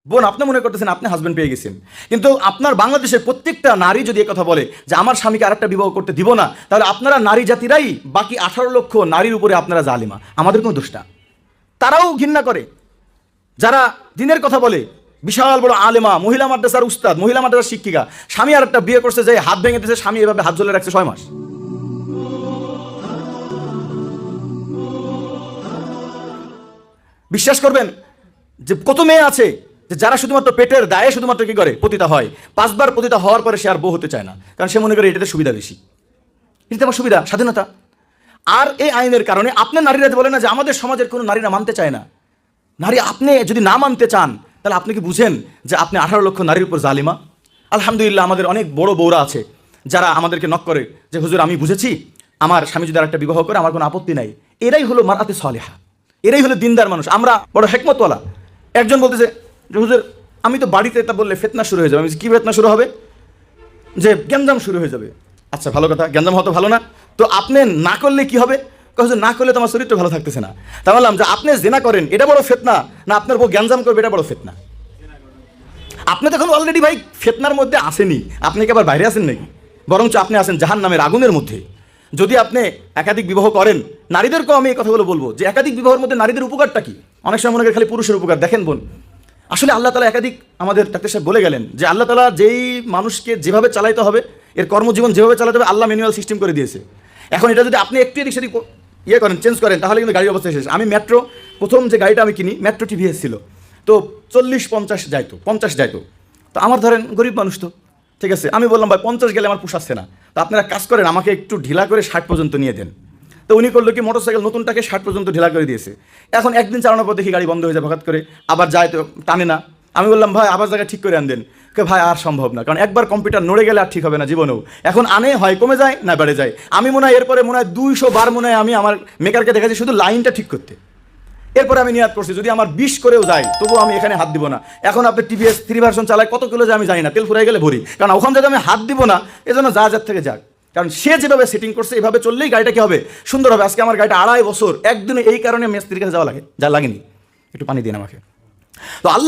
বোন, আপনি মনে করতেছেন আপনি হাজবেন্ড পেয়ে গেছেন, কিন্তু আপনার বাংলাদেশের প্রত্যেকটা নারী যদি কথা বলে যে আমার স্বামীকে আরেকটা বিবাহ করতে দিব না, তাহলে আপনারা নারী জাতিরাই বাকি 18 লক্ষ নারীর উপরে আপনারা জালিমা। আমাদের কোনো দোষ না। তারাও ঘৃণা করে যারা দিনের কথা বলে, বিশাল বড় আলেমা, মহিলা মাদ্রাসার উস্তাদ, মহিলা মাদ্রাসার শিক্ষিকা, স্বামী আরেকটা বিয়ে করছে, যে হাত ভেঙে দিয়েছে, স্বামী এভাবে হাত ঝুলে রাখছে 6 মাস। বিশ্বাস করবেন যে কত মেয়ে আছে যে যারা শুধুমাত্র পেটের দায়ে শুধুমাত্র কি করে, পতিতা হয়। 5 বার পতিতা হওয়ার পরে সে আর বউ হতে চায় না, কারণ সে মনে করে এটাতে সুবিধা বেশি, এটাতে আমার সুবিধা, স্বাধীনতা। আর এই আইনের কারণে আপনার নারীরা বলে না যে আমাদের সমাজের কোনো নারীরা মানতে চায় না। নারী আপনি যদি না মানতে চান, তাহলে আপনি কি বুঝেন যে আপনি 18 লক্ষ নারীর উপর জালিমা? আলহামদুলিল্লাহ, আমাদের অনেক বড় বউরা আছে যারা আমাদেরকে নক করে যে হুজুর আমি বুঝেছি, আমার স্বামী যদি আরেকটা বিবাহ করে আমার কোনো আপত্তি নাই। এরাই হলো মারাতে সালেহা, এরাই হলো দিনদার মানুষ। আমরা বড় হেকমতওয়ালা। একজন বলতেছে যে হুজুর আমি তো বাড়িতে এটা বললে ফিতনা শুরু হয়ে যাবে। আমি কি ফিতনা শুরু হবে? যে গ্যাঞ্জাম শুরু হয়ে যাবে। আচ্ছা ভালো কথা, গ্যাঞ্জাম হতো ভালো না? তো আপনি না করলে কি হবে? হুজুর না করলে তোমার চরিত্র ভালো থাকতেছে না। তা বললাম যে আপনি জেনা করেন এটা বড় ফিতনা, না আপনার বউ গ্যাঞ্জাম করবে এটা বড় ফিতনা? আপনি তখন অলরেডি ভাই ফিতনার মধ্যে আসেনি, আপনি কি আবার বাইরে আসেন নাকি? বরঞ্চ আপনি আসেন জাহান্নামের আগুনের মধ্যে। যদি আপনি একাধিক বিবাহ করেন, নারীদেরকেও আমি এই কথাগুলো বলবো যে একাধিক বিবাহের মধ্যে নারীদের উপকারটা কি? অনেক সময় মনে করি খালি পুরুষের উপকার। দেখেন বোন, আসলে আল্লাহ তাআলা একাধিক, আমাদের ডাক্তার সাহেব বলে গেলেন যে আল্লাহ তাআলা যেই মানুষকে যেভাবে চালাইতে হবে, এর কর্মজীবন যেভাবে চালাতে হবে, আল্লাহ ম্যানুয়াল সিস্টেম করে দিয়েছে। এখন এটা যদি আপনি একটু এদিক সেদিক ইয়ে করেন, চেঞ্জ করেন, তাহলে কিন্তু গাড়ির অবস্থা শেষ। আমি মেট্রো, প্রথম যে গাড়িটা আমি কিনি মেট্রো টিভিএস ছিল, তো 40-50 যাইতো, 50 যাইতো। তো আমার ধরেন গরিব মানুষ, তো ঠিক আছে, আমি বললাম ভাই 50 গেলে আমার পোষাচ্ছে না, তো আপনারা কাজ করেন আমাকে একটু ঢিলা করে 60 পর্যন্ত নিয়ে দেন। তো উনি করলো কি, মোটরসাইকেল নতুনটাকে 60 পর্যন্ত ঢিলা করে দিয়েছে। এখন একদিন চালানোর পর দেখি গাড়ি বন্ধ হয়ে যায় হঠাৎ করে, আবার যায় তো টানে না। আমি বললাম ভাই আবার জায়গায় ঠিক করে আন দেন। ভাই আর সম্ভব না, কারণ একবার কম্পিউটার নড়ে গেলে আর ঠিক হবে না জীবনেও। এখন আনে হয় কমে যায় না বেড়ে যায়। আমি মনে হয় এরপরে মনে হয় 200 বার মনে হয় আমি আমার মেকারকে দেখেছি শুধু লাইনটা ঠিক করতে। এরপরে আমি নিয়াত করছি যদি আমার 20 করেও যায় তবুও আমি এখানে হাত দিব না। এখন আপনি টিভিএস 3 ভার্সন চালায় কত কিলো যায় আমি জানি না, তেল ফুরাই গেলে ভরি, কারণ ওখান থেকে আমি হাত দিব না। এজন্য যা যার থেকে যাক, কারণ সে যেভাবে সেটিং করছে এভাবে চললেই গাড়িটা কি হবে, সুন্দর হবে। আজকে আমার গাড়িটা 2.5 বছর একদিনে এই কারণে মিস্ত্রির কাছে যাওয়া লাগে, যা লাগেনি। একটু পানি দিন আমাকে। তো আল্লাহ